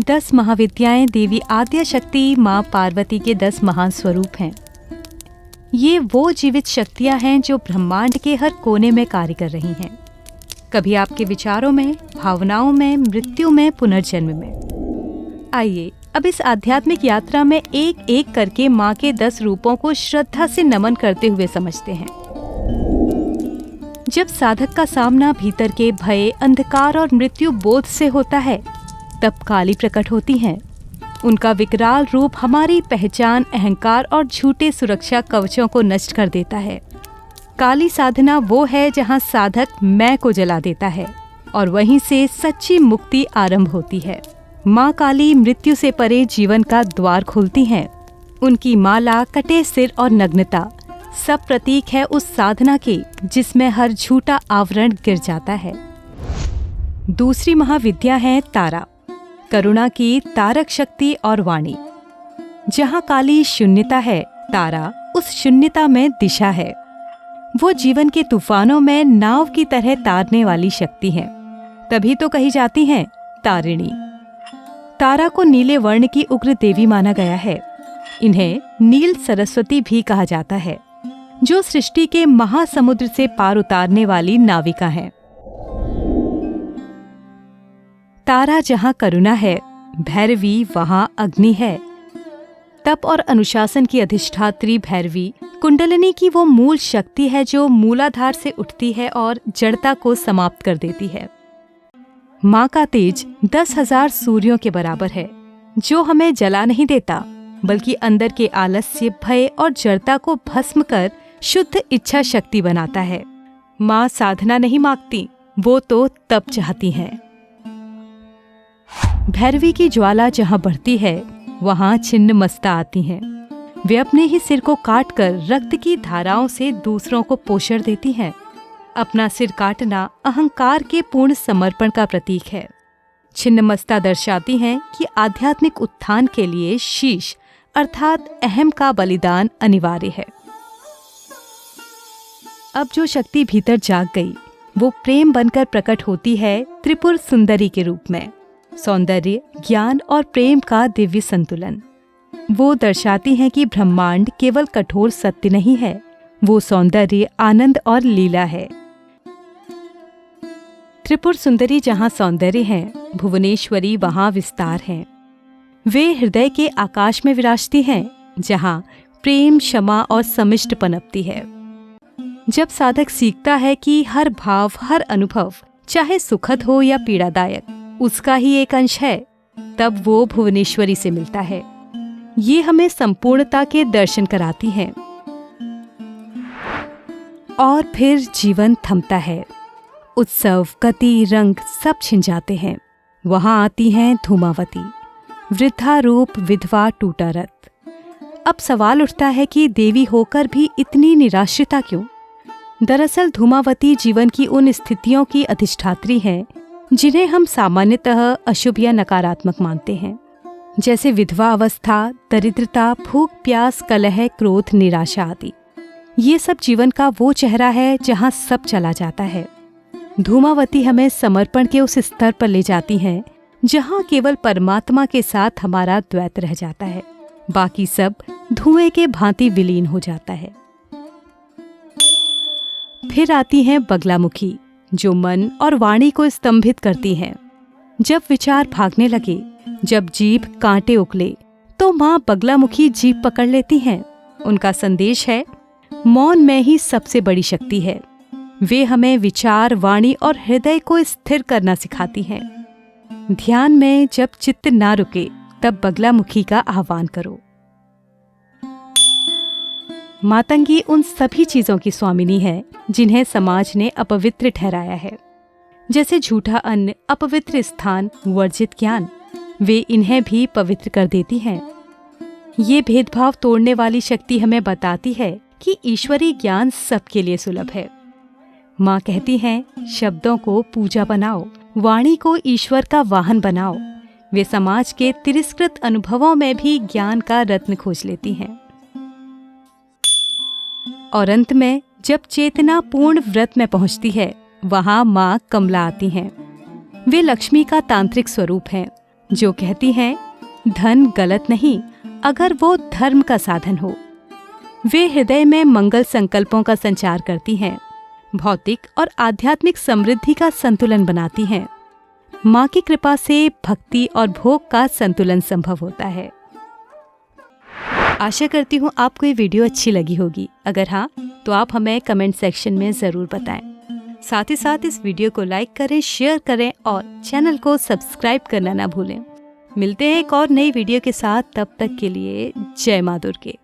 10 महाविद्याएं देवी आद्य शक्ति माँ पार्वती के 10 महान स्वरूप हैं। ये वो जीवित शक्तियां हैं जो ब्रह्मांड के हर कोने में कार्य कर रही हैं, कभी आपके विचारों में, भावनाओं में, मृत्यु में, पुनर्जन्म में। आइए अब इस आध्यात्मिक यात्रा में एक एक करके माँ के 10 रूपों को श्रद्धा से नमन करते हुए समझते हैं। जब साधक का सामना भीतर के भय, अंधकार और मृत्यु बोध से होता है, तब काली प्रकट होती हैं। उनका विकराल रूप हमारी पहचान, अहंकार और झूठे सुरक्षा कवचों को नष्ट कर देता है। काली साधना वो है जहाँ साधक मैं को जला देता है और वहीं से सच्ची मुक्ति आरंभ होती है। माँ काली मृत्यु से परे जीवन का द्वार खोलती हैं। उनकी माला, कटे सिर और नग्नता सब प्रतीक है उस साधना के जिसमें हर झूठा आवरण गिर जाता है। दूसरी महाविद्या है तारा, करुणा की तारक शक्ति और वाणी। जहाँ काली शून्यता है, तारा उस शून्यता में दिशा है। वो जीवन के तूफानों में नाव की तरह तारने वाली शक्ति है, तभी तो कही जाती हैं तारिणी। तारा को नीले वर्ण की उग्र देवी माना गया है। इन्हें नील सरस्वती भी कहा जाता है, जो सृष्टि के महासमुद्र से पार उतारने वाली नाविका है। तारा जहाँ करुणा है, भैरवी वहाँ अग्नि है। तप और अनुशासन की अधिष्ठात्री भैरवी कुंडलिनी की वो मूल शक्ति है जो मूलाधार से उठती है और जड़ता को समाप्त कर देती है। माँ का तेज 10,000 सूर्यों के बराबर है, जो हमें जला नहीं देता, बल्कि अंदर के आलस्य, भय और जड़ता को भस्म कर शुद्ध इच्छा शक्ति बनाता है। माँ साधना नहीं मांगती, वो तो तप चाहती हैं। भैरवी की ज्वाला जहाँ बढ़ती है, वहाँ छिन्न मस्ता आती हैं। वे अपने ही सिर को काटकर रक्त की धाराओं से दूसरों को पोषण देती हैं। अपना सिर काटना अहंकार के पूर्ण समर्पण का प्रतीक है। छिन्न मस्ता दर्शाती हैं कि आध्यात्मिक उत्थान के लिए शीश अर्थात अहम का बलिदान अनिवार्य है। अब जो शक्ति भीतर जाग गई, वो प्रेम बनकर प्रकट होती है त्रिपुर सुंदरी के रूप में। सौंदर्य, ज्ञान और प्रेम का दिव्य संतुलन। वो दर्शाती हैं कि ब्रह्मांड केवल कठोर सत्य नहीं है, वो सौंदर्य, आनंद और लीला है। त्रिपुर सुंदरी जहाँ सौंदर्य है, भुवनेश्वरी वहाँ विस्तार है। वे हृदय के आकाश में विराजती हैं, जहाँ प्रेम, क्षमा और समिष्ट पनपती है। जब साधक सीखता है कि हर भाव, हर अनुभव, चाहे सुखद हो या पीड़ादायक, उसका ही एक अंश है, तब वो भुवनेश्वरी से मिलता है। ये हमें संपूर्णता के दर्शन कराती है। और फिर जीवन थमता है। उत्सव, गति, रंग सब छिन जाते हैं। वहां आती हैं धूमावती, वृद्धा रूप, विधवा, टूटा रथ। अब सवाल उठता है कि देवी होकर भी इतनी निराश्रिता क्यों? दरअसल धूमावती जीवन की उन स्थितियों की अधिष्ठात्री हैं जिन्हें हम सामान्यतः अशुभ या नकारात्मक मानते हैं, जैसे विधवा अवस्था, दरिद्रता, भूख, प्यास, कलह, क्रोध, निराशा आदि। ये सब जीवन का वो चेहरा है जहाँ सब चला जाता है। धूमावती हमें समर्पण के उस स्तर पर ले जाती हैं जहाँ केवल परमात्मा के साथ हमारा द्वैत रह जाता है, बाकी सब धुएं के भांति विलीन हो जाता है। फिर आती हैं बगलामुखी, जो मन और वाणी को स्तंभित करती हैं। जब विचार भागने लगे, जब जीभ कांटे उगले, तो माँ बगलामुखी जीभ पकड़ लेती हैं। उनका संदेश है, मौन में ही सबसे बड़ी शक्ति है। वे हमें विचार, वाणी और हृदय को स्थिर करना सिखाती हैं। ध्यान में जब चित्त ना रुके, तब बगलामुखी का आह्वान करो। मातंगी उन सभी चीजों की स्वामिनी है जिन्हें समाज ने अपवित्र ठहराया है, जैसे झूठा अन्न, अपवित्र स्थान, वर्जित ज्ञान। वे इन्हें भी पवित्र कर देती हैं। ये भेदभाव तोड़ने वाली शक्ति हमें बताती है कि ईश्वरीय ज्ञान सबके लिए सुलभ है। माँ कहती हैं, शब्दों को पूजा बनाओ, वाणी को ईश्वर का वाहन बनाओ। वे समाज के तिरस्कृत अनुभवों में भी ज्ञान का रत्न खोज लेती हैं। और अंत में जब चेतना पूर्ण व्रत में पहुंचती है, वहां माँ कमला आती हैं। वे लक्ष्मी का तांत्रिक स्वरूप हैं, जो कहती हैं धन गलत नहीं अगर वो धर्म का साधन हो। वे हृदय में मंगल संकल्पों का संचार करती हैं, भौतिक और आध्यात्मिक समृद्धि का संतुलन बनाती हैं। माँ की कृपा से भक्ति और भोग का संतुलन संभव होता है। आशा करती हूँ आपको ये वीडियो अच्छी लगी होगी। अगर हाँ तो आप हमें कमेंट सेक्शन में ज़रूर बताएं। साथ ही साथ इस वीडियो को लाइक करें, शेयर करें और चैनल को सब्सक्राइब करना ना भूलें। मिलते हैं एक और नई वीडियो के साथ, तब तक के लिए जय माँ दुर्गे।